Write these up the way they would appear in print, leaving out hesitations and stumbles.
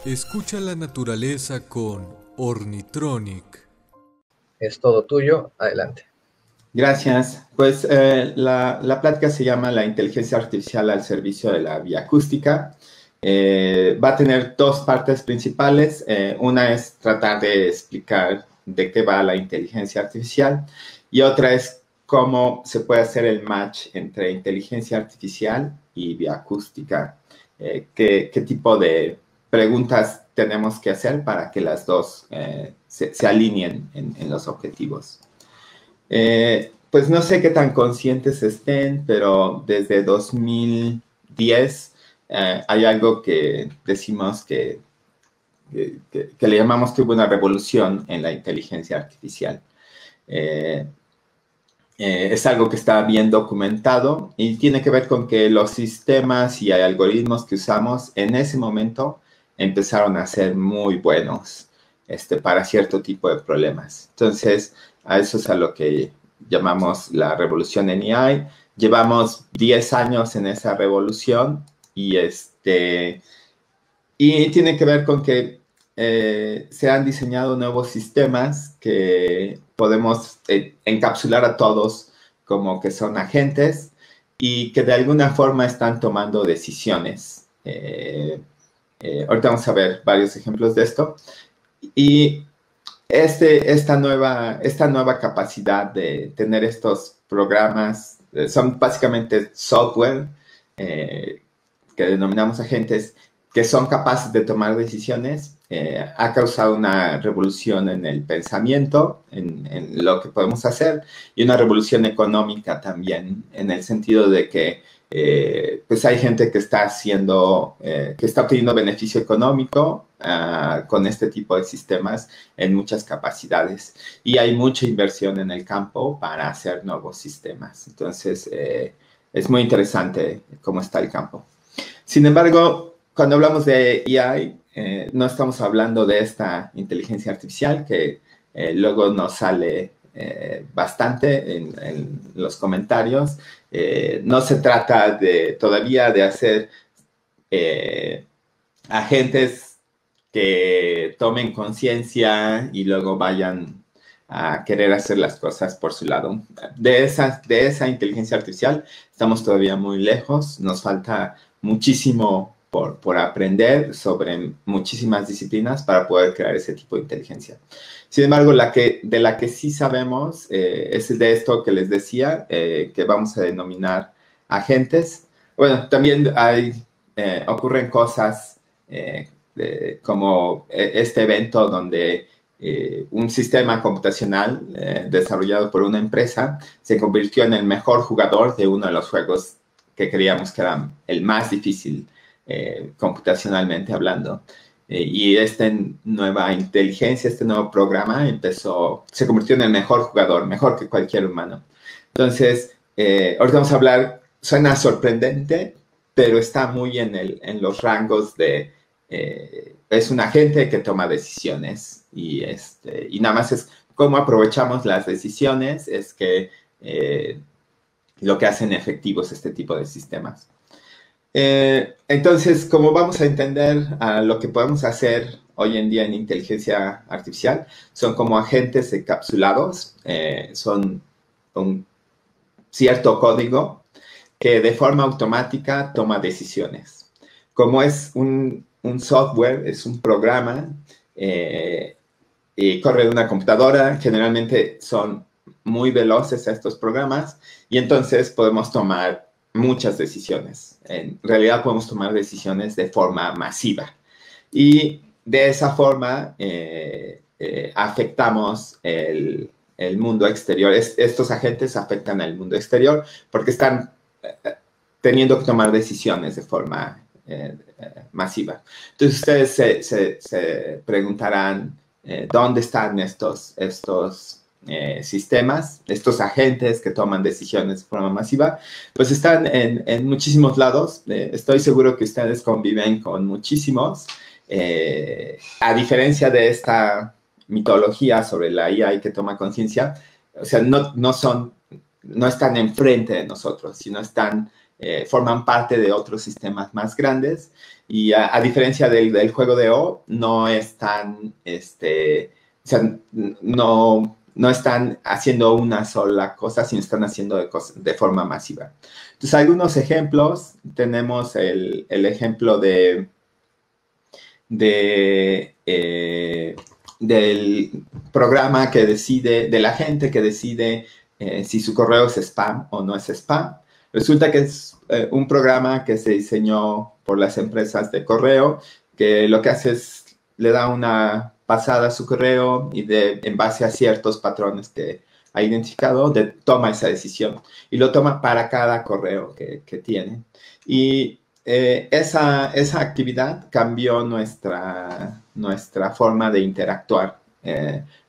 Escucha la naturaleza con Ornitronic. Es todo tuyo, adelante. Gracias. Pues la plática se llama La inteligencia artificial al servicio de la bioacústica. Va a tener dos partes principales. Una es tratar de explicar de qué va la inteligencia artificial y otra es cómo se puede hacer el match entre inteligencia artificial y bioacústica. ¿Qué tipo de preguntas tenemos que hacer para que las dos se alineen en los objetivos? Pues no sé qué tan conscientes estén, pero desde 2010 hay algo que decimos que le llamamos que hubo una revolución en la inteligencia artificial. Es algo que está bien documentado y tiene que ver con que los sistemas y algoritmos que usamos en ese momento empezaron a ser muy buenos para cierto tipo de problemas. Entonces, a eso es a lo que llamamos la revolución en AI. Llevamos 10 años en esa revolución y tiene que ver con que se han diseñado nuevos sistemas que podemos encapsular a todos como que son agentes y que de alguna forma están tomando decisiones. Ahorita vamos a ver varios ejemplos de esto. Y esta nueva capacidad de tener estos programas son básicamente software que denominamos agentes que son capaces de tomar decisiones. Ha causado una revolución en el pensamiento, en lo que podemos hacer, y una revolución económica también, en el sentido de que pues hay gente que está obteniendo beneficio económico con este tipo de sistemas en muchas capacidades. Y hay mucha inversión en el campo para hacer nuevos sistemas. Entonces, es muy interesante cómo está el campo. Sin embargo, cuando hablamos de AI, no estamos hablando de esta inteligencia artificial que luego nos sale bastante en los comentarios. No se trata todavía de hacer agentes que tomen conciencia y luego vayan a querer hacer las cosas por su lado. De esa inteligencia artificial estamos todavía muy lejos. Nos falta muchísimo por aprender sobre muchísimas disciplinas para poder crear ese tipo de inteligencia. Sin embargo, de la que sí sabemos es de esto que les decía, que vamos a denominar agentes. Bueno, también ocurren cosas como este evento donde un sistema computacional desarrollado por una empresa se convirtió en el mejor jugador de uno de los juegos que creíamos que era el más difícil computacionalmente hablando. Y esta nueva inteligencia, este nuevo programa se convirtió en el mejor jugador, mejor que cualquier humano. Entonces, ahorita vamos a hablar, suena sorprendente, pero está muy en los rangos es un agente que toma decisiones y nada más es cómo aprovechamos las decisiones, es que lo que hacen efectivos este tipo de sistemas. Entonces, como vamos a entender lo que podemos hacer hoy en día en inteligencia artificial, son como agentes encapsulados, son un cierto código que de forma automática toma decisiones. Como es un software, es un programa, y corre de una computadora, generalmente son muy veloces estos programas, y entonces podemos tomar muchas decisiones. En realidad podemos tomar decisiones de forma masiva. Y de esa forma afectamos el mundo exterior. Estos agentes afectan al mundo exterior porque están teniendo que tomar decisiones de forma masiva. Entonces ustedes se preguntarán dónde están estos sistemas, estos agentes que toman decisiones de forma masiva. Pues están en muchísimos lados. Estoy seguro que ustedes conviven con muchísimos. A diferencia de esta mitología sobre la AI que toma conciencia, o sea, no están enfrente de nosotros, sino forman parte de otros sistemas más grandes Y a diferencia del juego de O, no es tan, o sea, no están haciendo una sola cosa, sino están haciendo de forma masiva. Entonces, algunos ejemplos, tenemos el ejemplo del programa que decide, de la gente que decide si su correo es spam o no es spam. Resulta que es un programa que se diseñó por las empresas de correo, que lo que hace es, le da una pasada a su correo y en base a ciertos patrones que ha identificado, toma esa decisión. Y lo toma para cada correo que tiene. Y esa actividad cambió nuestra forma de interactuar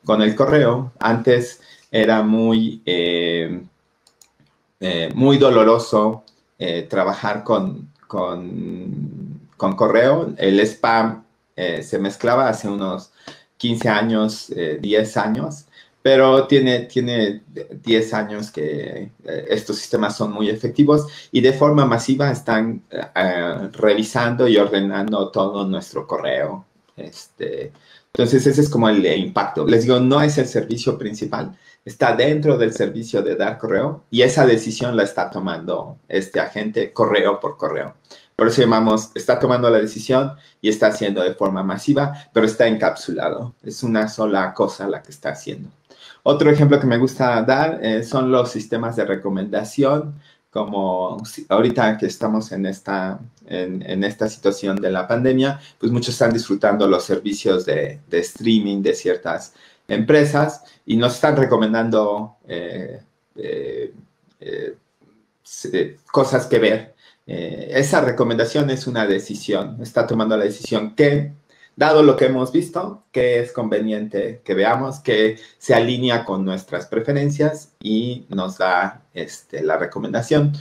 con el correo. Antes era muy doloroso trabajar con correo. El spam se mezclaba hace unos 15 años, 10 años, pero tiene 10 años que estos sistemas son muy efectivos y de forma masiva están revisando y ordenando todo nuestro correo. Entonces, ese es como el impacto. Les digo, no es el servicio principal, está dentro del servicio de dar correo y esa decisión la está tomando este agente correo por correo. Por eso llamamos, está tomando la decisión y está haciendo de forma masiva, pero está encapsulado. Es una sola cosa la que está haciendo. Otro ejemplo que me gusta dar son los sistemas de recomendación, como ahorita que estamos en esta situación de la pandemia, pues muchos están disfrutando los servicios de streaming de ciertas empresas y nos están recomendando cosas que ver. Esa recomendación es una decisión, está tomando la decisión que, dado lo que hemos visto, que es conveniente que veamos, que se alinea con nuestras preferencias y nos da la recomendación.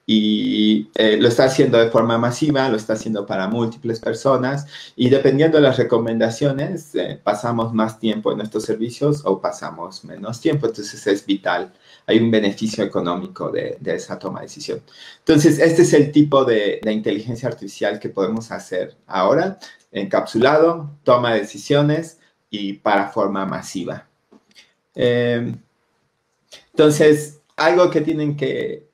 Y lo está haciendo de forma masiva, lo está haciendo para múltiples personas y dependiendo de las recomendaciones, pasamos más tiempo en estos servicios o pasamos menos tiempo. Entonces es vital. Hay un beneficio económico de esa toma de decisión. Entonces, este es el tipo de inteligencia artificial que podemos hacer ahora, encapsulado, toma de decisiones y para forma masiva. Entonces, algo que tienen que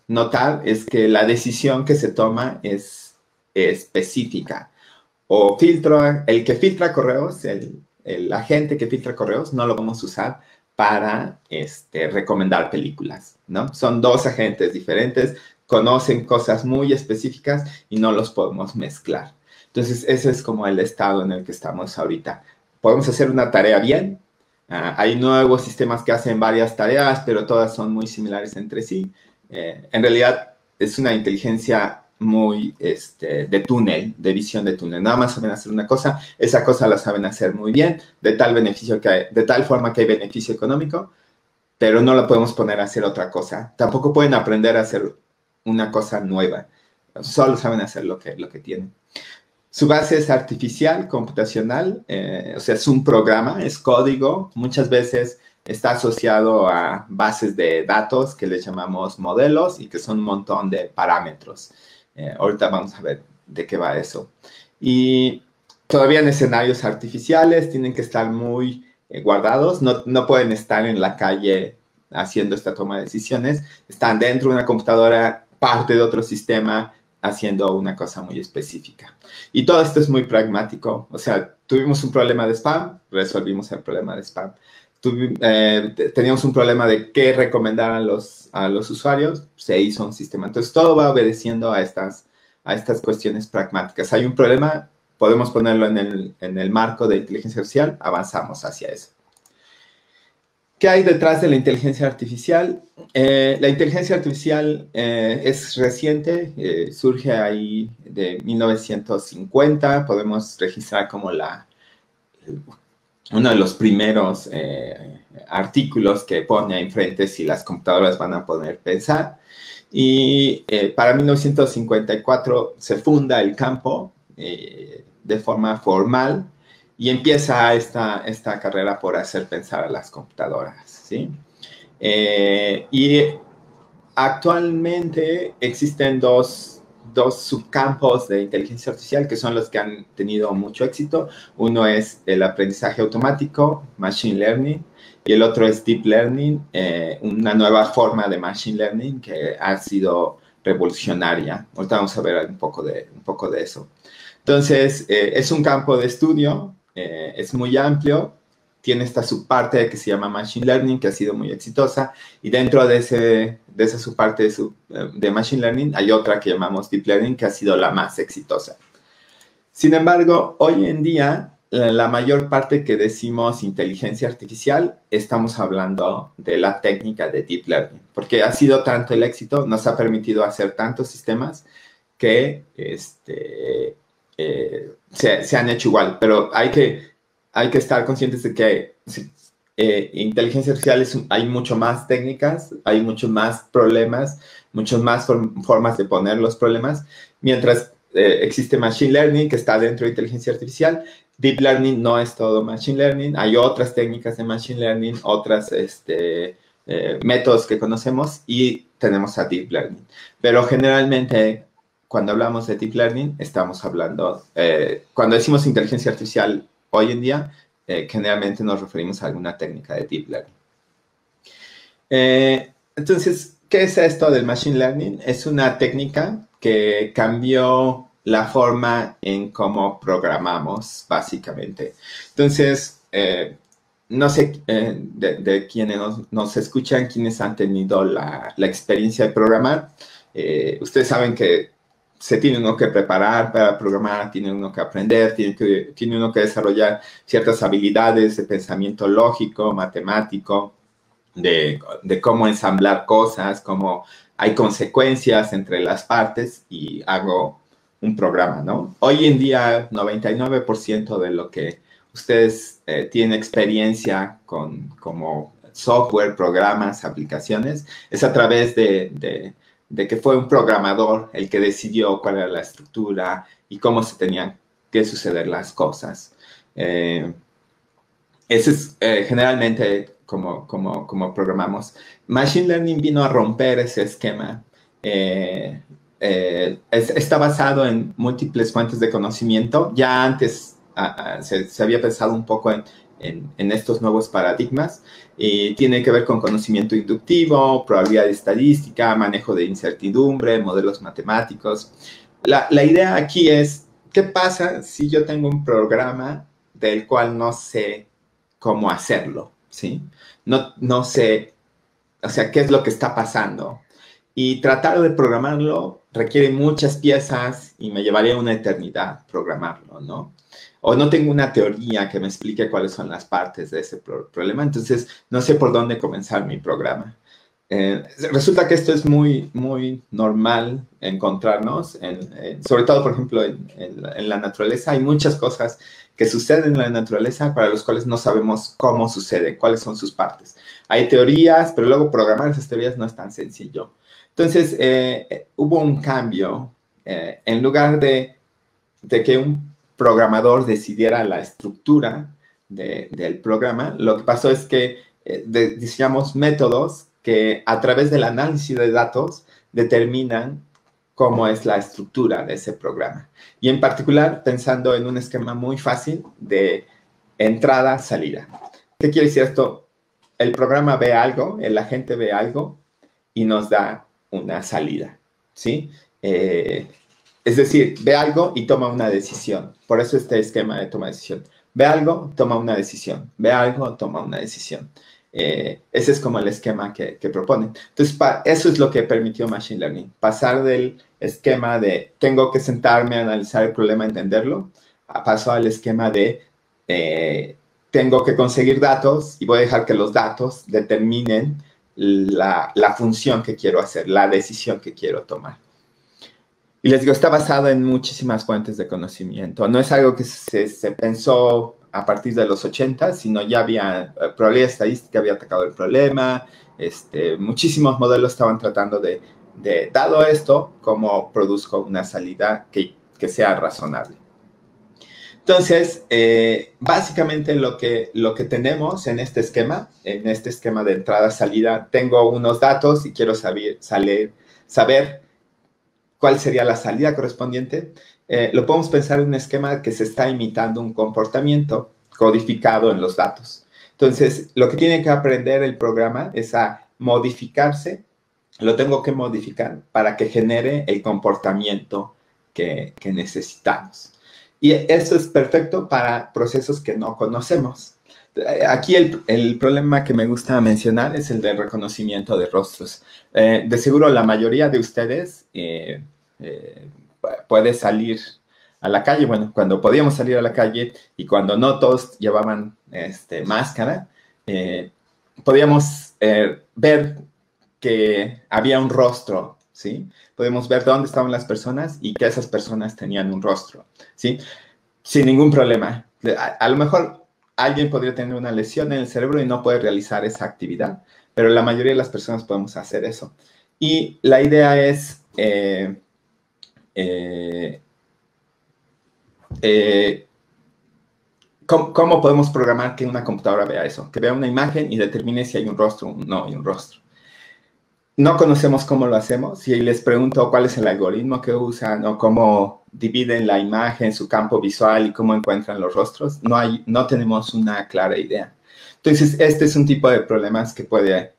notar es que la decisión que se toma es específica. O el que filtra correos, el agente que filtra correos, no lo vamos a usar para recomendar películas, ¿no? Son dos agentes diferentes, conocen cosas muy específicas y no los podemos mezclar. Entonces, ese es como el estado en el que estamos ahorita. Podemos hacer una tarea bien. Hay nuevos sistemas que hacen varias tareas, pero todas son muy similares entre sí. En realidad, es una inteligencia muy de túnel, de visión de túnel. Nada más saben hacer una cosa, esa cosa la saben hacer muy bien, de tal forma que hay beneficio económico, pero no la podemos poner a hacer otra cosa. Tampoco pueden aprender a hacer una cosa nueva. Solo saben hacer lo que tienen. Su base es artificial, computacional, o sea, es un programa, es código. Muchas veces está asociado a bases de datos que les llamamos modelos y que son un montón de parámetros. Ahorita vamos a ver de qué va eso. Y todavía en escenarios artificiales tienen que estar muy guardados. No pueden estar en la calle haciendo esta toma de decisiones. Están dentro de una computadora, parte de otro sistema, haciendo una cosa muy específica. Y todo esto es muy pragmático. O sea, tuvimos un problema de spam, resolvimos el problema de spam. Teníamos un problema de qué recomendar a los usuarios, se hizo un sistema. Entonces, todo va obedeciendo a estas cuestiones pragmáticas. Hay un problema, podemos ponerlo en el marco de inteligencia artificial, avanzamos hacia eso. ¿Qué hay detrás de la inteligencia artificial? La inteligencia artificial es reciente, surge ahí de 1950, podemos registrar como uno de los primeros artículos que pone enfrente si las computadoras van a poder pensar. Y para 1954 se funda el campo de forma formal y empieza esta carrera por hacer pensar a las computadoras, ¿sí? Y actualmente existen dos dos subcampos de inteligencia artificial que son los que han tenido mucho éxito. Uno es el aprendizaje automático, Machine Learning, y el otro es Deep Learning, una nueva forma de Machine Learning que ha sido revolucionaria. Ahorita vamos a ver un poco de eso. Entonces, es un campo de estudio, es muy amplio, tiene esta subparte que se llama Machine Learning, que ha sido muy exitosa, y dentro de esa subparte de Machine Learning hay otra que llamamos Deep Learning, que ha sido la más exitosa. Sin embargo, hoy en día, la mayor parte que decimos inteligencia artificial, estamos hablando de la técnica de Deep Learning, porque ha sido tanto el éxito, nos ha permitido hacer tantos sistemas que se han hecho igual, pero hay que estar conscientes de que inteligencia artificial hay mucho más técnicas, hay mucho más problemas, muchas más formas de poner los problemas, mientras existe Machine Learning que está dentro de inteligencia artificial. Deep Learning no es todo Machine Learning, hay otras técnicas de Machine Learning, otras métodos que conocemos y tenemos a Deep Learning. Pero generalmente, cuando hablamos de Deep Learning, estamos hablando, cuando decimos inteligencia artificial hoy en día, generalmente nos referimos a alguna técnica de Deep Learning. Entonces, ¿qué es esto del Machine Learning? Es una técnica que cambió la forma en cómo programamos, básicamente. Entonces, no sé de quienes nos escuchan, quienes han tenido la experiencia de programar. Ustedes saben que se tiene uno que preparar para programar, tiene uno que aprender, tiene uno que desarrollar ciertas habilidades de pensamiento lógico, matemático, de cómo ensamblar cosas, cómo hay consecuencias entre las partes y hago un programa, ¿no? Hoy en día, 99% de lo que ustedes tienen experiencia como software, programas, aplicaciones, es a través de que fue un programador el que decidió cuál era la estructura y cómo se tenían que suceder las cosas. Ese es generalmente como programamos. Machine Learning vino a romper ese esquema. Está basado en múltiples fuentes de conocimiento. Ya antes se había pensado un poco en estos nuevos paradigmas y tiene que ver con conocimiento inductivo, probabilidad estadística, manejo de incertidumbre, modelos matemáticos. La idea aquí es, ¿qué pasa si yo tengo un programa del cual no sé cómo hacerlo? ¿Sí? No sé, o sea, qué es lo que está pasando. Y tratar de programarlo requiere muchas piezas y me llevaría una eternidad programarlo, ¿no? O no tengo una teoría que me explique cuáles son las partes de ese problema, entonces no sé por dónde comenzar mi programa. Resulta que esto es muy, muy normal encontrarnos, sobre todo, por ejemplo, en la naturaleza. Hay muchas cosas que suceden en la naturaleza para las cuales no sabemos cómo sucede, cuáles son sus partes. Hay teorías, pero luego programar esas teorías no es tan sencillo. Entonces, hubo un cambio. En lugar de que un programador decidiera la estructura del programa, lo que pasó es que diseñamos métodos que a través del análisis de datos determinan cómo es la estructura de ese programa. Y en particular, pensando en un esquema muy fácil de entrada-salida. ¿Qué quiere decir esto? El programa ve algo, el agente ve algo y nos da una salida, ¿sí? Es decir, ve algo y toma una decisión. Por eso este esquema de toma de decisión. Ve algo, toma una decisión. Ve algo, toma una decisión. Ese es como el esquema que proponen. Entonces, eso es lo que permitió Machine Learning. Pasar del esquema de tengo que sentarme a analizar el problema, entenderlo, pasó al esquema de tengo que conseguir datos y voy a dejar que los datos determinen la función que quiero hacer, la decisión que quiero tomar. Y les digo, está basado en muchísimas fuentes de conocimiento. No es algo que se pensó a partir de los 80, sino ya había probabilidad estadística, había atacado el problema. Muchísimos modelos estaban tratando de dado esto, cómo produzco una salida que sea razonable. Entonces, básicamente lo que tenemos en este esquema de entrada-salida, tengo unos datos y quiero saber ¿cuál sería la salida correspondiente? Lo podemos pensar en un esquema que se está imitando un comportamiento codificado en los datos. Entonces, lo que tiene que aprender el programa es a modificarse, lo tengo que modificar para que genere el comportamiento que necesitamos. Y eso es perfecto para procesos que no conocemos. Aquí el problema que me gusta mencionar es el del reconocimiento de rostros. De seguro la mayoría de ustedes puede salir a la calle, bueno, cuando podíamos salir a la calle y cuando no todos llevaban máscara, podíamos ver que había un rostro, ¿sí? Podemos ver dónde estaban las personas y que esas personas tenían un rostro, ¿sí? Sin ningún problema. A lo mejor alguien podría tener una lesión en el cerebro y no puede realizar esa actividad, pero la mayoría de las personas podemos hacer eso. Y la idea es ¿cómo podemos programar que una computadora vea eso? Que vea una imagen y determine si hay un rostro o no hay un rostro. No conocemos cómo lo hacemos. Si les pregunto cuál es el algoritmo que usan o cómo dividen la imagen, su campo visual y cómo encuentran los rostros, no tenemos una clara idea. Entonces, este es un tipo de problemas que puede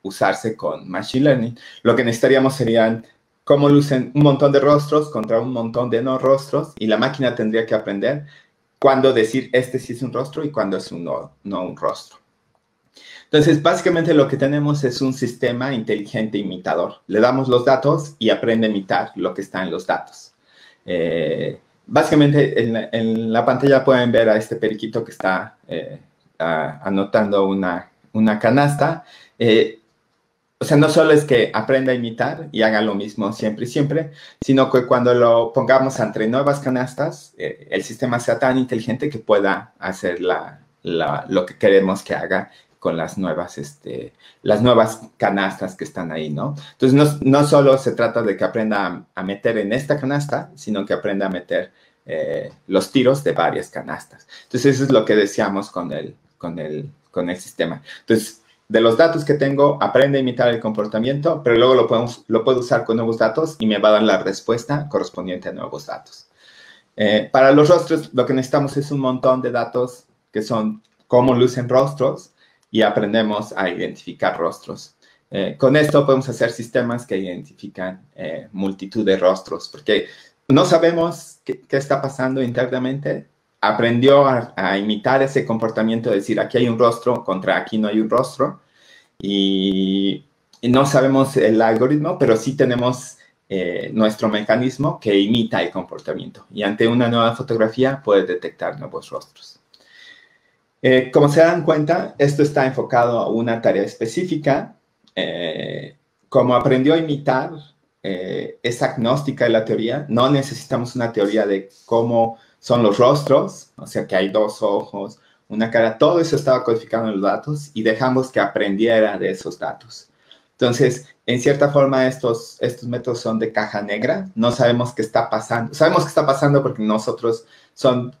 usarse con Machine Learning. Lo que necesitaríamos serían cómo lucen un montón de rostros contra un montón de no rostros y la máquina tendría que aprender cuándo decir este sí es un rostro y cuándo es no un rostro. Entonces, básicamente lo que tenemos es un sistema inteligente imitador. Le damos los datos y aprende a imitar lo que está en los datos. Básicamente, en la pantalla pueden ver a este periquito que está anotando una canasta. O sea, no solo es que aprenda a imitar y haga lo mismo siempre y siempre, sino que cuando lo pongamos entre nuevas canastas, el sistema sea tan inteligente que pueda hacer lo que queremos que haga con las nuevas canastas que están ahí, ¿no? Entonces, no solo se trata de que aprenda a meter en esta canasta, sino que aprenda a meter los tiros de varias canastas. Entonces, eso es lo que deseamos con el sistema. Entonces, de los datos que tengo, aprende a imitar el comportamiento, pero luego lo puedo usar con nuevos datos y me va a dar la respuesta correspondiente a nuevos datos. Para los rostros, lo que necesitamos es un montón de datos que son cómo lucen rostros y aprendemos a identificar rostros. Con esto podemos hacer sistemas que identifican multitud de rostros, porque no sabemos qué está pasando internamente. Aprendió a imitar ese comportamiento de decir, aquí hay un rostro contra aquí no hay un rostro. Y no sabemos el algoritmo, pero sí tenemos nuestro mecanismo que imita el comportamiento. Y ante una nueva fotografía puede detectar nuevos rostros. Como se dan cuenta, esto está enfocado a una tarea específica. Como aprendió a imitar, es agnóstica de la teoría. No necesitamos una teoría de cómo son los rostros, o sea que hay dos ojos, una cara, todo eso estaba codificado en los datos y dejamos que aprendiera de esos datos. Entonces, en cierta forma, estos métodos son de caja negra, no sabemos qué está pasando. Sabemos qué está pasando porque nosotros son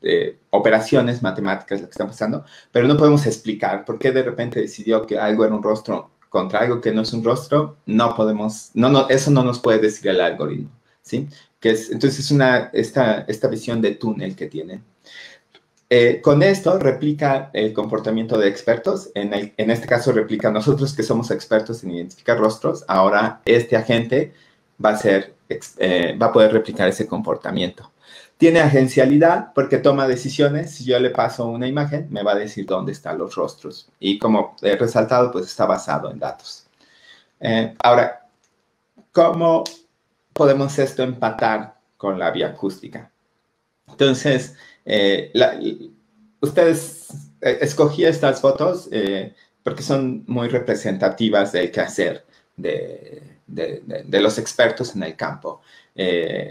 operaciones matemáticas lo que está pasando, pero no podemos explicar por qué de repente decidió que algo era un rostro contra algo que no es un rostro. No podemos, eso no nos puede decir el algoritmo, ¿sí? Entonces, esta visión de túnel que tiene. Con esto replica el comportamiento de expertos. En este caso replica nosotros que somos expertos en identificar rostros. Ahora este agente va a poder replicar ese comportamiento. Tiene agencialidad porque toma decisiones. Si yo le paso una imagen, me va a decir dónde están los rostros. Y como he resaltado, pues está basado en datos. Ahora, ¿cómo podemos esto empatar con la bioacústica? Entonces, ustedes escogí estas fotos porque son muy representativas del quehacer de los expertos en el campo.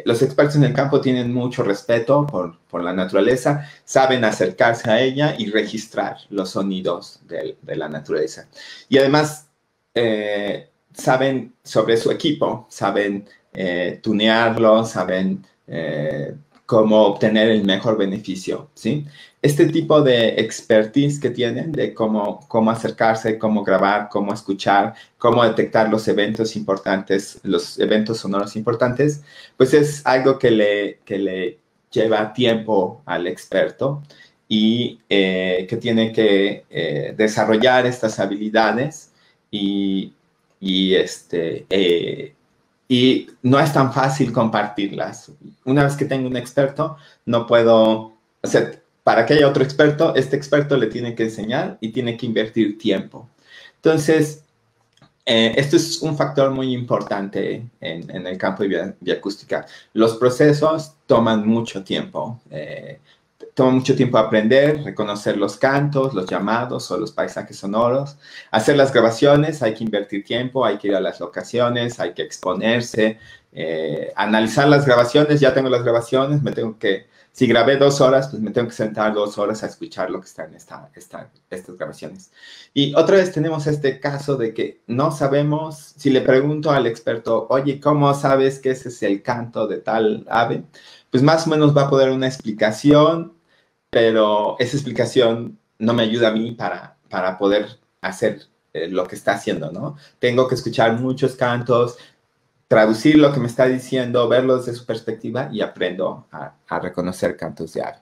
Los expertos en el campo tienen mucho respeto por la naturaleza, saben acercarse a ella y registrar los sonidos de la naturaleza. Y además, saben sobre su equipo, saben tunearlo, saben cómo obtener el mejor beneficio, ¿sí? Este tipo de expertise que tienen de cómo acercarse, cómo grabar, cómo escuchar, cómo detectar los eventos importantes, los eventos sonoros importantes, pues es algo que le lleva tiempo al experto y que tiene que desarrollar estas habilidades y y no es tan fácil compartirlas. Una vez que tengo un experto, no puedo, o sea, para que haya otro experto, este experto le tiene que enseñar y tiene que invertir tiempo. Entonces, esto es un factor muy importante en el campo de bioacústica. Los procesos toman mucho tiempo. Toma mucho tiempo aprender, reconocer los cantos, los llamados o los paisajes sonoros. Hacer las grabaciones, hay que invertir tiempo, hay que ir a las locaciones, hay que exponerse, analizar las grabaciones. Ya tengo las grabaciones, si grabé 2 horas, pues me tengo que sentar 2 horas a escuchar lo que está en estas grabaciones. Y otra vez tenemos este caso de que no sabemos, si le pregunto al experto, oye, ¿cómo sabes que ese es el canto de tal ave? Pues más o menos va a poder una explicación, pero esa explicación no me ayuda a mí para poder hacer lo que está haciendo, ¿no? Tengo que escuchar muchos cantos, traducir lo que me está diciendo, verlo desde su perspectiva y aprendo a reconocer cantos de ave.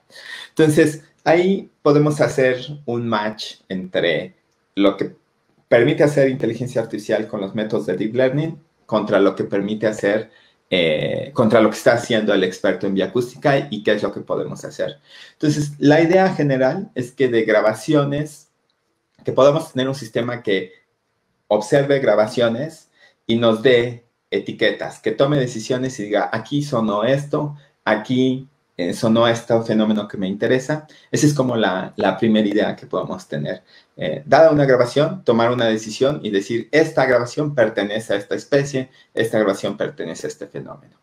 Entonces, ahí podemos hacer un match entre lo que permite hacer inteligencia artificial con los métodos de Deep Learning contra lo que permite hacer contra lo que está haciendo el experto en bioacústica y qué es lo que podemos hacer. Entonces, la idea general es que de grabaciones, que podamos tener un sistema que observe grabaciones y nos dé etiquetas, que tome decisiones y diga, aquí sonó esto, aquí sonó este fenómeno que me interesa. Esa es como la primera idea que podemos tener. Dada una grabación, tomar una decisión y decir, esta grabación pertenece a esta especie, esta grabación pertenece a este fenómeno.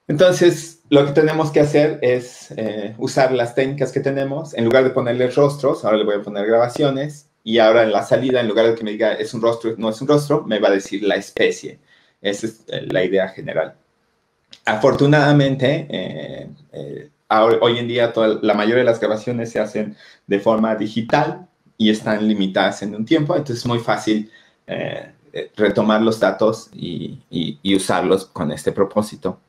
Entonces, lo que tenemos que hacer es usar las técnicas que tenemos. En lugar de ponerle rostros, ahora le voy a poner grabaciones. Y ahora en la salida, en lugar de que me diga es un rostro, no es un rostro, me va a decir la especie. Esa es la idea general. Afortunadamente, hoy en día la mayoría de las grabaciones se hacen de forma digital y están limitadas en un tiempo, entonces es muy fácil retomar los datos y usarlos con este propósito.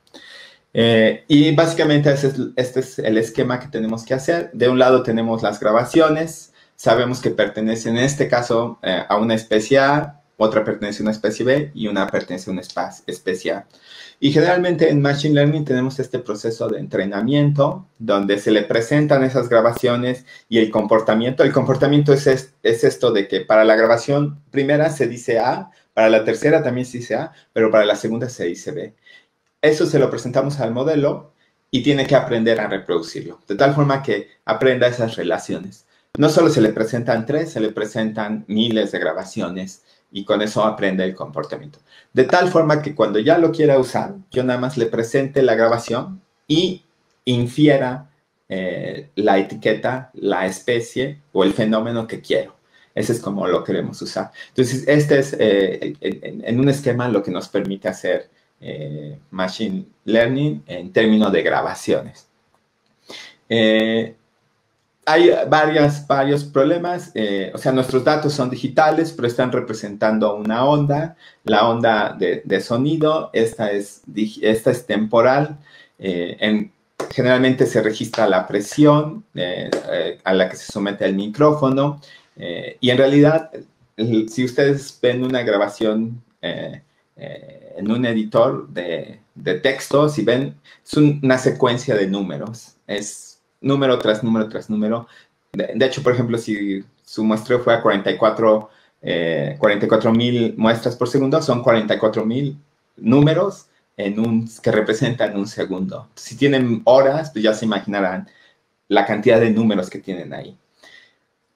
Y básicamente este es el esquema que tenemos que hacer. De un lado tenemos las grabaciones, sabemos que pertenecen en este caso a una especie A, otra pertenece a una especie B y una pertenece a una especie A. Y generalmente en Machine Learning tenemos este proceso de entrenamiento donde se le presentan esas grabaciones y el comportamiento. El comportamiento es esto de que para la grabación primera se dice A, para la tercera también se dice A, pero para la segunda se dice B. Eso se lo presentamos al modelo y tiene que aprender a reproducirlo, de tal forma que aprenda esas relaciones. No solo se le presentan 3, se le presentan miles de grabaciones y con eso aprende el comportamiento. De tal forma que cuando ya lo quiera usar, yo nada más le presente la grabación y infiera la etiqueta, la especie o el fenómeno que quiero. Ese es como lo queremos usar. Entonces, este es en un esquema lo que nos permite hacer Machine Learning en términos de grabaciones. Hay varios problemas, o sea, nuestros datos son digitales, pero están representando una onda, la onda de sonido, esta es temporal, generalmente se registra la presión a la que se somete el micrófono, y en realidad, si ustedes ven una grabación en un editor de texto, si ven, es una secuencia de números, es número tras número tras número. De hecho, por ejemplo, si su muestreo fue a 44.000 muestras por segundo, son 44.000 números que representan un segundo. Si tienen horas, pues ya se imaginarán la cantidad de números que tienen ahí.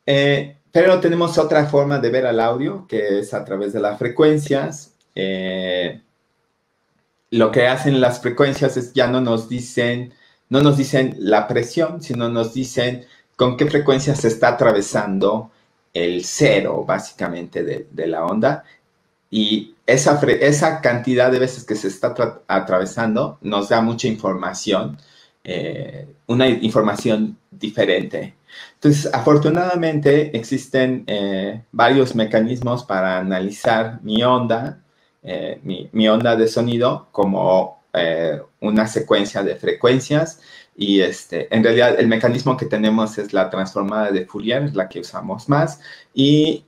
Pero tenemos otra forma de ver al audio, que es a través de las frecuencias. Lo que hacen las frecuencias es ya no nos dicen la presión, sino nos dicen con qué frecuencia se está atravesando el cero, básicamente, de la onda. Y esa cantidad de veces que se está atravesando nos da mucha información una información diferente. Entonces, afortunadamente existen varios mecanismos para analizar mi onda, mi onda de sonido como una secuencia de frecuencias. Y en realidad el mecanismo que tenemos es la transformada de Fourier, es la que usamos más. Y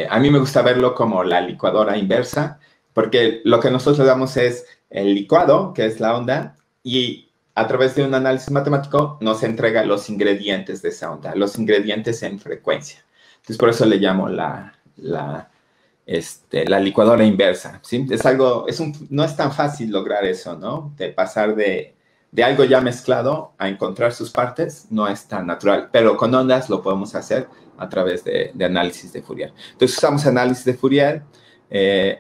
a mí me gusta verlo como la licuadora inversa, porque lo que nosotros le damos es el licuado, que es la onda, y a través de un análisis matemático nos entrega los ingredientes de esa onda, los ingredientes en frecuencia. Entonces, por eso le llamo la licuadora inversa, ¿sí? No es tan fácil lograr eso, ¿no? De pasar de algo ya mezclado a encontrar sus partes, no es tan natural, pero con ondas lo podemos hacer a través de análisis de Fourier. Entonces usamos análisis de Fourier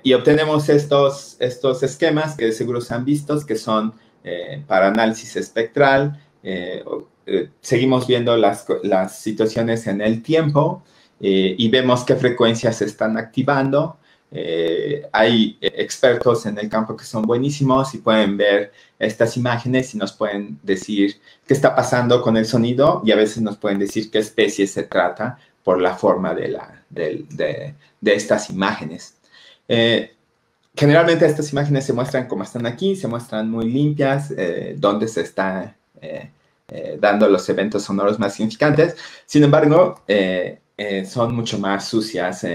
y obtenemos estos esquemas que seguro se han visto, que son para análisis espectral. Seguimos viendo las situaciones en el tiempo y vemos qué frecuencias se están activando. Hay expertos en el campo que son buenísimos y pueden ver estas imágenes y nos pueden decir qué está pasando con el sonido y a veces nos pueden decir qué especie se trata por la forma de estas imágenes. Generalmente estas imágenes se muestran como están aquí, se muestran muy limpias, donde se está dando los eventos sonoros más significantes. Sin embargo, son mucho más sucias.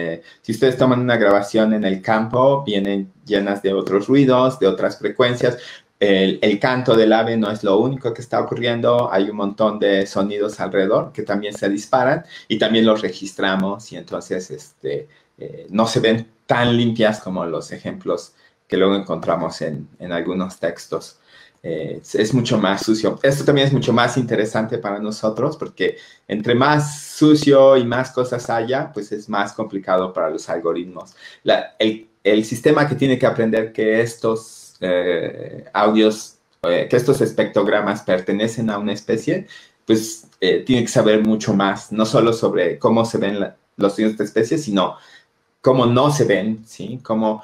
Si ustedes toman una grabación en el campo, vienen llenas de otros ruidos, de otras frecuencias. El canto del ave no es lo único que está ocurriendo. Hay un montón de sonidos alrededor que también se disparan y también los registramos y entonces no se ven tan limpias como los ejemplos que luego encontramos en algunos textos. Es mucho más sucio. Esto también es mucho más interesante para nosotros porque entre más sucio y más cosas haya, pues es más complicado para los algoritmos. El sistema que tiene que aprender que estos audios, que estos espectrogramas pertenecen a una especie, pues tiene que saber mucho más, no solo sobre cómo se ven los sonidos de especies, sino cómo no se ven, ¿sí? Cómo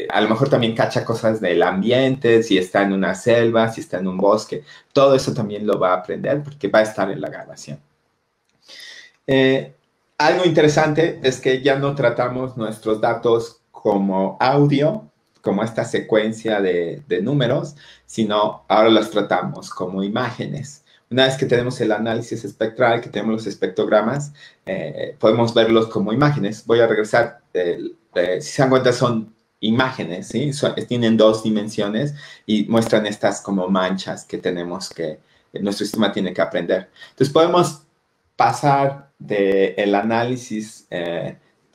a lo mejor también cacha cosas del ambiente, si está en una selva, si está en un bosque. Todo eso también lo va a aprender porque va a estar en la grabación. Algo interesante es que ya no tratamos nuestros datos como audio, como esta secuencia de números, sino ahora los tratamos como imágenes. Una vez que tenemos el análisis espectral, que tenemos los espectrogramas, podemos verlos como imágenes. Voy a regresar. Si se dan cuenta, son imágenes, ¿sí? Tienen dos dimensiones y muestran estas como manchas que nuestro sistema tiene que aprender. Entonces, podemos pasar del análisis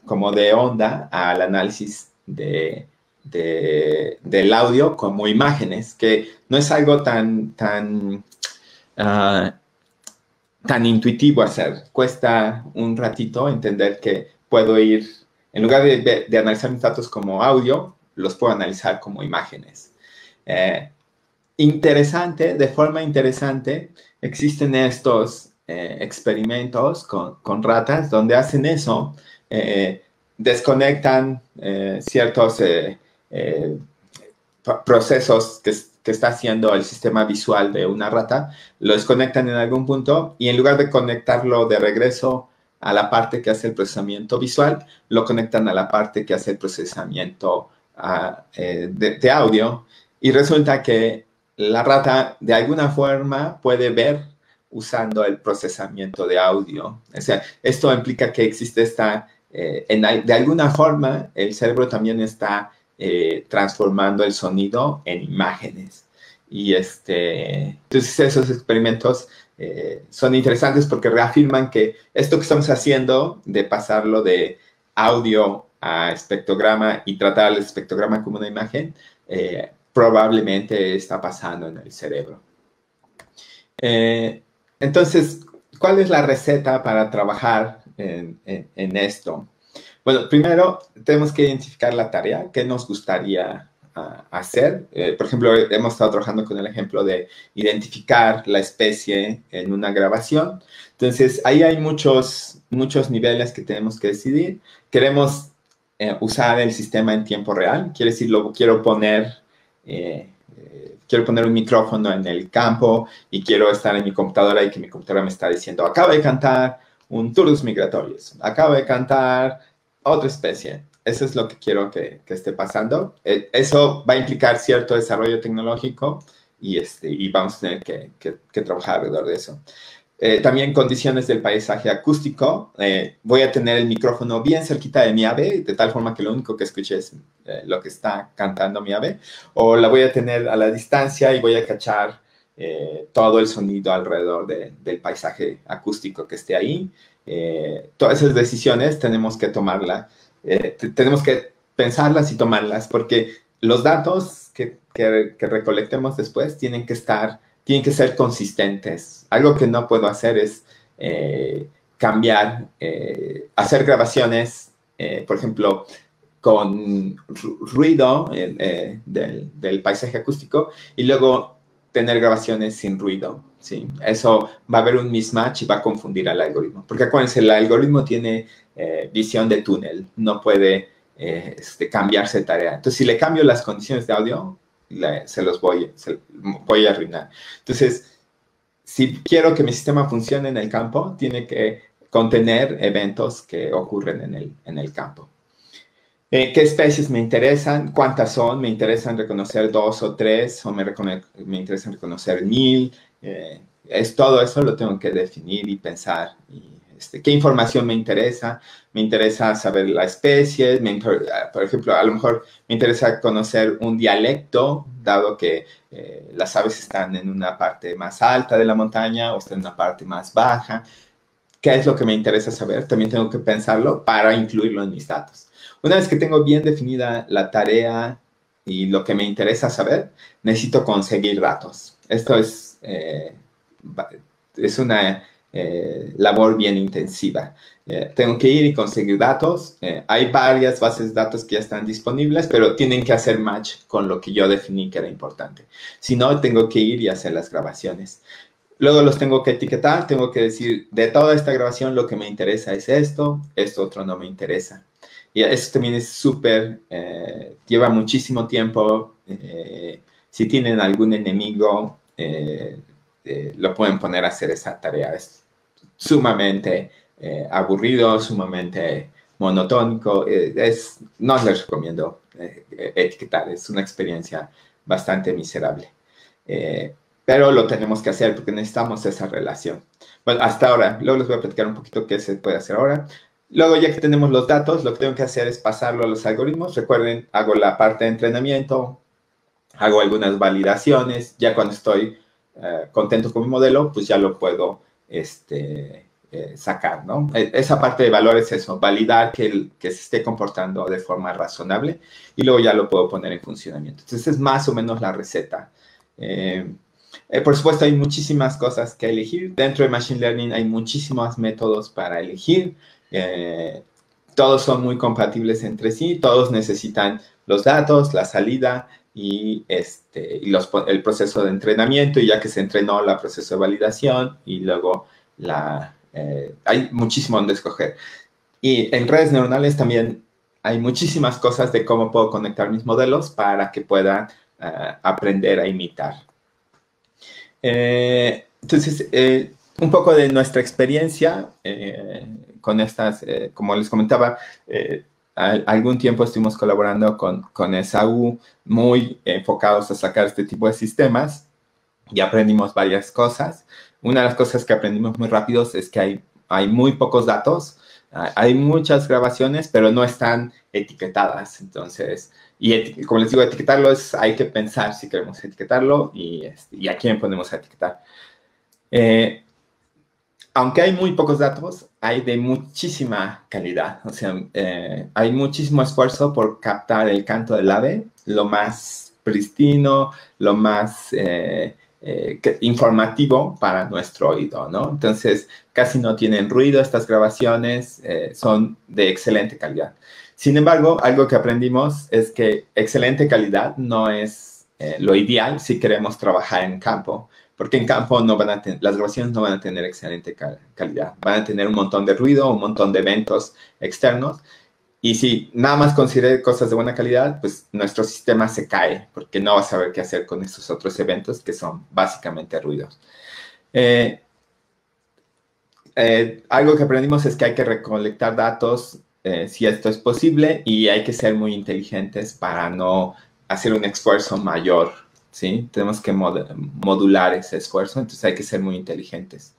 como de onda al análisis del audio como imágenes, que no es algo tan intuitivo hacer. Cuesta un ratito entender que puedo ir, en lugar de analizar mis datos como audio, los puedo analizar como imágenes. De forma interesante, existen estos experimentos con ratas donde hacen eso, desconectan ciertos procesos que está haciendo el sistema visual de una rata, lo desconectan en algún punto y en lugar de conectarlo de regreso a la parte que hace el procesamiento visual, lo conectan a la parte que hace el procesamiento de audio y resulta que la rata de alguna forma puede ver usando el procesamiento de audio. O sea, esto implica que existe de alguna forma el cerebro también está transformando el sonido en imágenes. Y entonces esos experimentos son interesantes porque reafirman que esto que estamos haciendo de pasarlo de audio a espectrograma y tratar el espectrograma como una imagen, probablemente está pasando en el cerebro. Entonces, ¿cuál es la receta para trabajar en esto? Bueno, primero tenemos que identificar la tarea que nos gustaría hacer. Por ejemplo, hemos estado trabajando con el ejemplo de identificar la especie en una grabación. Entonces, ahí hay muchos niveles que tenemos que decidir. Queremos usar el sistema en tiempo real. Quiere decir, lo quiero poner quiero poner un micrófono en el campo y quiero estar en mi computadora y que mi computadora me está diciendo, acaba de cantar un Turdus migratorius, acaba de cantar otra especie. Eso es lo que quiero que esté pasando. Eso va a implicar cierto desarrollo tecnológico y vamos a tener que trabajar alrededor de eso. También condiciones del paisaje acústico. Voy a tener el micrófono bien cerquita de mi ave, de tal forma que lo único que escuche es lo que está cantando mi ave. O la voy a tener a la distancia y voy a cachar todo el sonido alrededor del paisaje acústico que esté ahí. Todas esas decisiones tenemos que tomarlas, tenemos que pensarlas y tomarlas, porque los datos que recolectemos después tienen que ser consistentes. Algo que no puedo hacer es cambiar, hacer grabaciones, por ejemplo, con ruido del paisaje acústico y luego tener grabaciones sin ruido, ¿sí? Eso va a haber un mismatch y va a confundir al algoritmo. Porque acuérdense, el algoritmo tiene visión de túnel, no puede cambiarse de tarea. Entonces, si le cambio las condiciones de audio, se voy a arruinar. Entonces, si quiero que mi sistema funcione en el campo, tiene que contener eventos que ocurren en el campo. ¿Qué especies me interesan? ¿Cuántas son? ¿Me interesan reconocer 2 o 3? ¿O me interesan reconocer 1000? Todo eso lo tengo que definir y pensar. ¿Qué información me interesa? Me interesa saber la especie. Por ejemplo, a lo mejor me interesa conocer un dialecto, dado que las aves están en una parte más alta de la montaña o están en una parte más baja. ¿Qué es lo que me interesa saber? También tengo que pensarlo para incluirlo en mis datos. Una vez que tengo bien definida la tarea y lo que me interesa saber, necesito conseguir datos. Esto es una labor bien intensiva. Tengo que ir y conseguir datos. Hay varias bases de datos que ya están disponibles, pero tienen que hacer match con lo que yo definí que era importante. Si no, tengo que ir y hacer las grabaciones. Luego los tengo que etiquetar, tengo que decir, de toda esta grabación lo que me interesa es esto otro no me interesa. Y eso también es súper, lleva muchísimo tiempo. Si tienen algún enemigo, lo pueden poner a hacer esa tarea. Es sumamente aburrido, sumamente monotónico. No les recomiendo etiquetar, es una experiencia bastante miserable. Pero lo tenemos que hacer porque necesitamos esa relación. Bueno, hasta ahora. Luego les voy a platicar un poquito qué se puede hacer ahora. Luego, ya que tenemos los datos, lo que tengo que hacer es pasarlo a los algoritmos. Recuerden, hago la parte de entrenamiento, hago algunas validaciones. Ya cuando estoy contento con mi modelo, pues ya lo puedo sacar, ¿no? Esa parte de valor es eso, validar que se esté comportando de forma razonable y luego ya lo puedo poner en funcionamiento. Entonces, es más o menos la receta. Por supuesto, hay muchísimas cosas que elegir. Dentro de Machine Learning hay muchísimos métodos para elegir. Todos son muy compatibles entre sí. Todos necesitan los datos, la salida y el proceso de entrenamiento. Y ya que se entrenó, el proceso de validación. Y luego hay muchísimo donde escoger. Y en redes neuronales también hay muchísimas cosas de cómo puedo conectar mis modelos para que puedan aprender a imitar. Entonces, un poco de nuestra experiencia con estas, como les comentaba, algún tiempo estuvimos colaborando con ESAU, muy enfocados a sacar este tipo de sistemas y aprendimos varias cosas. Una de las cosas que aprendimos muy rápidos es que hay muy pocos datos, hay muchas grabaciones, pero no están etiquetadas. Entonces, como les digo, etiquetarlo hay que pensar si queremos etiquetarlo y a quién podemos etiquetar. Aunque hay muy pocos datos, hay de muchísima calidad. O sea, hay muchísimo esfuerzo por captar el canto del ave, lo más pristino, lo más informativo para nuestro oído, ¿no? Entonces, casi no tienen ruido estas grabaciones, son de excelente calidad. Sin embargo, algo que aprendimos es que excelente calidad no es lo ideal si queremos trabajar en campo, porque en campo las grabaciones no van a tener excelente calidad. Van a tener un montón de ruido, un montón de eventos externos, Y si nada más considere cosas de buena calidad, pues nuestro sistema se cae, porque no va a saber qué hacer con esos otros eventos que son básicamente ruidos. Algo que aprendimos es que hay que recolectar datos si esto es posible y hay que ser muy inteligentes para no hacer un esfuerzo mayor, ¿sí? Tenemos que modular ese esfuerzo, entonces hay que ser muy inteligentes.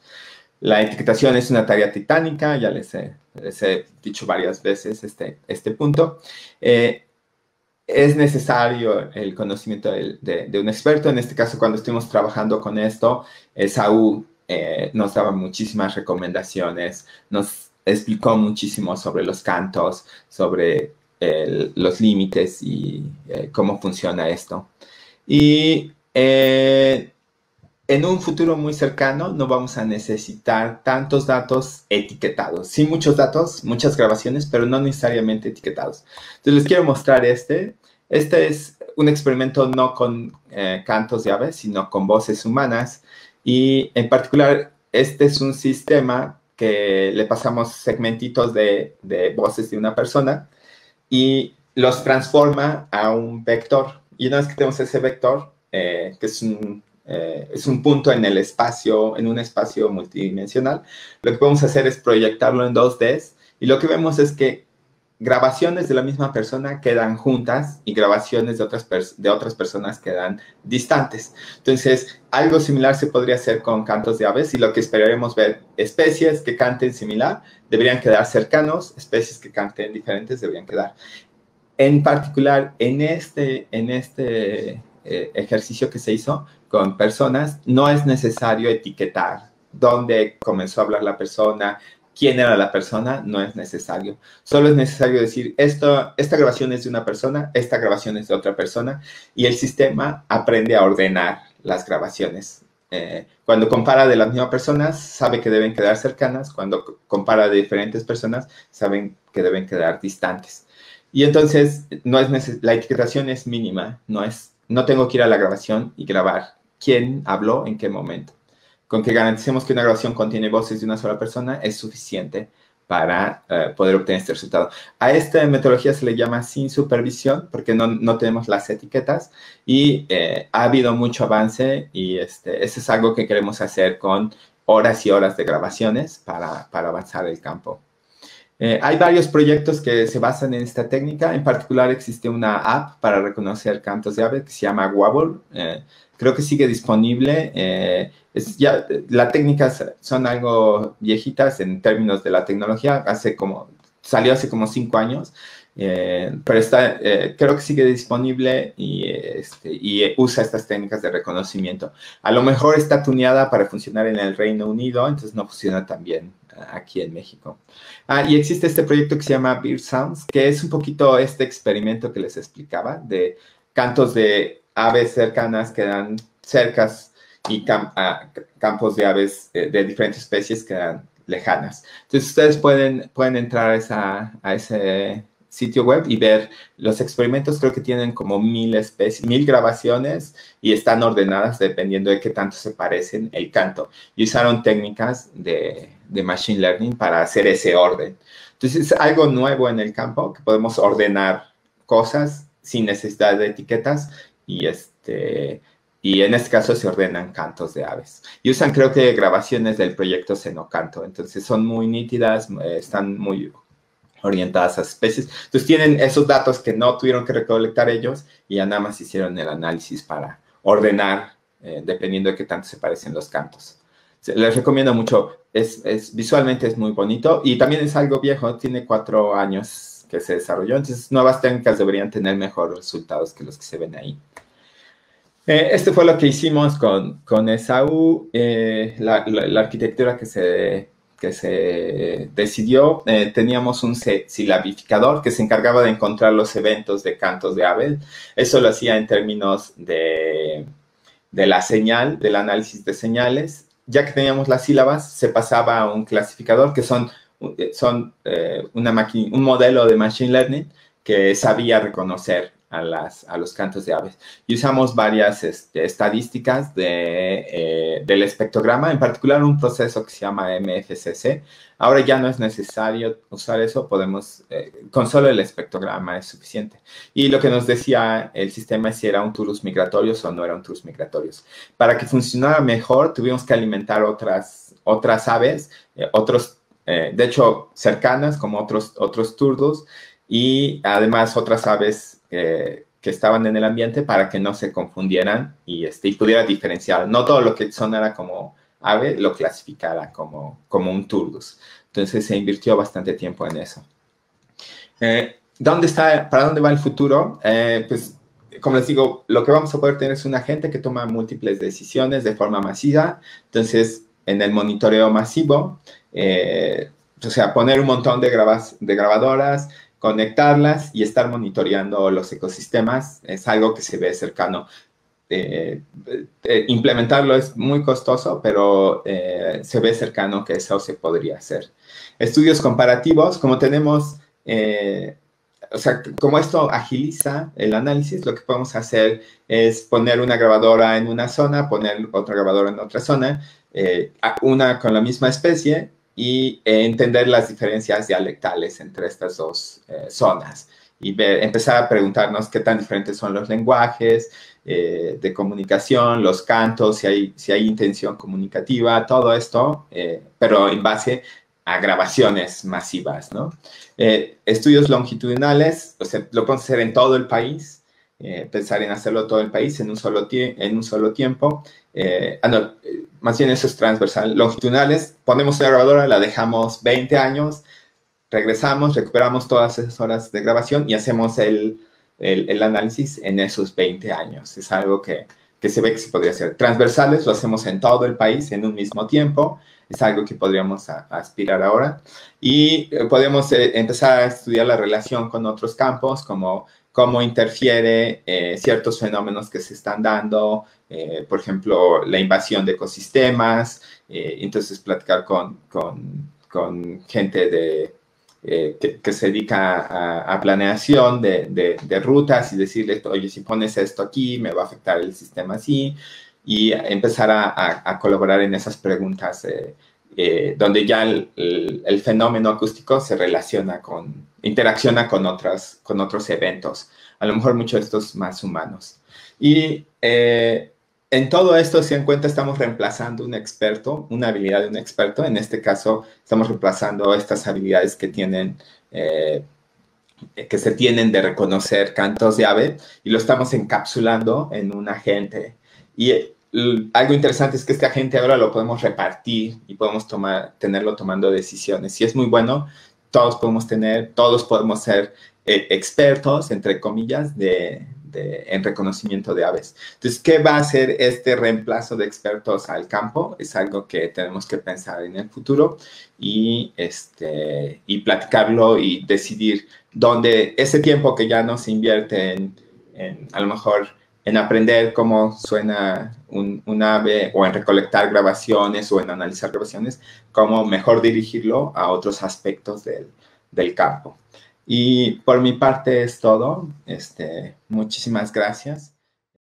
La etiquetación es una tarea titánica, ya les he dicho varias veces este punto. Es necesario el conocimiento de un experto. En este caso, cuando estuvimos trabajando con esto, Saúl nos daba muchísimas recomendaciones, nos explicó muchísimo sobre los cantos, sobre los límites y cómo funciona esto. Y en un futuro muy cercano no vamos a necesitar tantos datos etiquetados. Sí, muchos datos, muchas grabaciones, pero no necesariamente etiquetados. Entonces les quiero mostrar este. Este es un experimento no con cantos de aves, sino con voces humanas. Y en particular, este es un sistema que le pasamos segmentitos de voces de una persona y los transforma a un vector. Y una vez que tenemos ese vector, que es un punto en el espacio, en un espacio multidimensional, lo que podemos hacer es proyectarlo en 2D y lo que vemos es que grabaciones de la misma persona quedan juntas y grabaciones de otras personas quedan distantes. Entonces, algo similar se podría hacer con cantos de aves y lo que esperaremos ver, especies que canten similar deberían quedar cercanos, especies que canten diferentes deberían quedar. En particular, en este ejercicio que se hizo con personas, no es necesario etiquetar dónde comenzó a hablar la persona, quién era la persona, no es necesario. Solo es necesario decir, esta grabación es de una persona, esta grabación es de otra persona, y el sistema aprende a ordenar las grabaciones. Cuando compara de las mismas personas, sabe que deben quedar cercanas. Cuando compara de diferentes personas, saben que deben quedar distantes. Y entonces, la etiquetación es mínima, no tengo que ir a la grabación y grabar quién habló en qué momento. Con que garanticemos que una grabación contiene voces de una sola persona es suficiente para poder obtener este resultado. A esta metodología se le llama sin supervisión porque no tenemos las etiquetas y ha habido mucho avance y eso es algo que queremos hacer con horas y horas de grabaciones para avanzar el campo. Hay varios proyectos que se basan en esta técnica. En particular, existe una app para reconocer cantos de aves que se llama Wobble. Creo que sigue disponible. Las técnicas son algo viejitas en términos de la tecnología. Salió hace como 5 años. Pero creo que sigue disponible y usa estas técnicas de reconocimiento. A lo mejor está tuneada para funcionar en el Reino Unido, entonces no funciona tan bien aquí en México. Y existe este proyecto que se llama Bird Sounds, que es un poquito este experimento que les explicaba de cantos de aves cercanas que dan cercas y campos de aves de diferentes especies que dan lejanas. Entonces ustedes pueden entrar a ese sitio web y ver los experimentos. Creo que tienen como 1000 grabaciones y están ordenadas dependiendo de qué tanto se parecen el canto. Y usaron técnicas de Machine Learning para hacer ese orden. Entonces, es algo nuevo en el campo, que podemos ordenar cosas sin necesidad de etiquetas y en este caso se ordenan cantos de aves. Y usan, creo que, grabaciones del proyecto Xenocanto. Entonces, son muy nítidas, están muy orientadas a especies. Entonces, tienen esos datos que no tuvieron que recolectar ellos y ya nada más hicieron el análisis para ordenar dependiendo de qué tanto se parecen los cantos. Les recomiendo mucho. Visualmente es muy bonito y también es algo viejo. Tiene 4 años que se desarrolló. Entonces, nuevas técnicas deberían tener mejores resultados que los que se ven ahí. Este fue lo que hicimos con Esaú. La arquitectura que se decidió, teníamos un silabificador que se encargaba de encontrar los eventos de cantos de aves. Eso lo hacía en términos de la señal, del análisis de señales. Ya que teníamos las sílabas, se pasaba a un clasificador que son un modelo de Machine Learning que sabía reconocer a los cantos de aves. Y usamos varias estadísticas del espectrograma, en particular un proceso que se llama MFCC. Ahora ya no es necesario usar eso, podemos, con solo el espectrograma es suficiente. Y lo que nos decía el sistema es si era un Turus migratorios o no era un Turus migratorios. Para que funcionara mejor, tuvimos que alimentar otras aves, de hecho, cercanas, como otros turdos, y además otras aves que estaban en el ambiente para que no se confundieran y pudiera diferenciar. No todo lo que sonara como ave lo clasificara como un turdus. Entonces se invirtió bastante tiempo en eso. ¿Para dónde va el futuro? Pues, como les digo, lo que vamos a poder tener es un agente que toma múltiples decisiones de forma masiva. Entonces, en el monitoreo masivo, o sea, poner un montón de grabadoras, conectarlas y estar monitoreando los ecosistemas es algo que se ve cercano. Implementarlo es muy costoso, pero se ve cercano que eso se podría hacer. Estudios comparativos, como tenemos, o sea, como esto agiliza el análisis, lo que podemos hacer es poner una grabadora en una zona, poner otra grabadora en otra zona, una con la misma especie, y entender las diferencias dialectales entre estas dos zonas. Y empezar a preguntarnos qué tan diferentes son los lenguajes de comunicación, los cantos, si hay intención comunicativa, todo esto, pero en base a grabaciones masivas, ¿no? Estudios longitudinales, o sea, lo podemos hacer en todo el país, pensar en hacerlo todo el país en un solo tiempo. Más bien eso es transversal. Longitudinales, ponemos una grabadora, la dejamos 20 años, regresamos, recuperamos todas esas horas de grabación y hacemos el análisis en esos 20 años. Es algo que se ve que se podría hacer. Transversales lo hacemos en todo el país en un mismo tiempo. Es algo que podríamos aspirar ahora. Y podemos empezar a estudiar la relación con otros campos, como cómo interfiere ciertos fenómenos que se están dando, por ejemplo, la invasión de ecosistemas. Entonces, platicar con gente que se dedica a planeación de rutas y decirle, oye, si pones esto aquí, me va a afectar el sistema así, y empezar a colaborar en esas preguntas donde ya el fenómeno acústico se interacciona con otros eventos, a lo mejor muchos de estos más humanos. Y en todo esto, si en cuenta, estamos reemplazando una habilidad de un experto. En este caso, estamos reemplazando estas habilidades que se tienen de reconocer cantos de ave y lo estamos encapsulando en un agente. Y algo interesante es que este agente ahora lo podemos repartir y podemos tenerlo tomando decisiones. Y es muy bueno, todos podemos ser expertos, entre comillas, en reconocimiento de aves. Entonces, ¿qué va a hacer este reemplazo de expertos al campo? Es algo que tenemos que pensar en el futuro y platicarlo y decidir dónde ese tiempo que ya no se invierte a lo mejor en aprender cómo suena un ave o en recolectar grabaciones o en analizar grabaciones, cómo mejor dirigirlo a otros aspectos del campo. Y por mi parte es todo. Muchísimas gracias.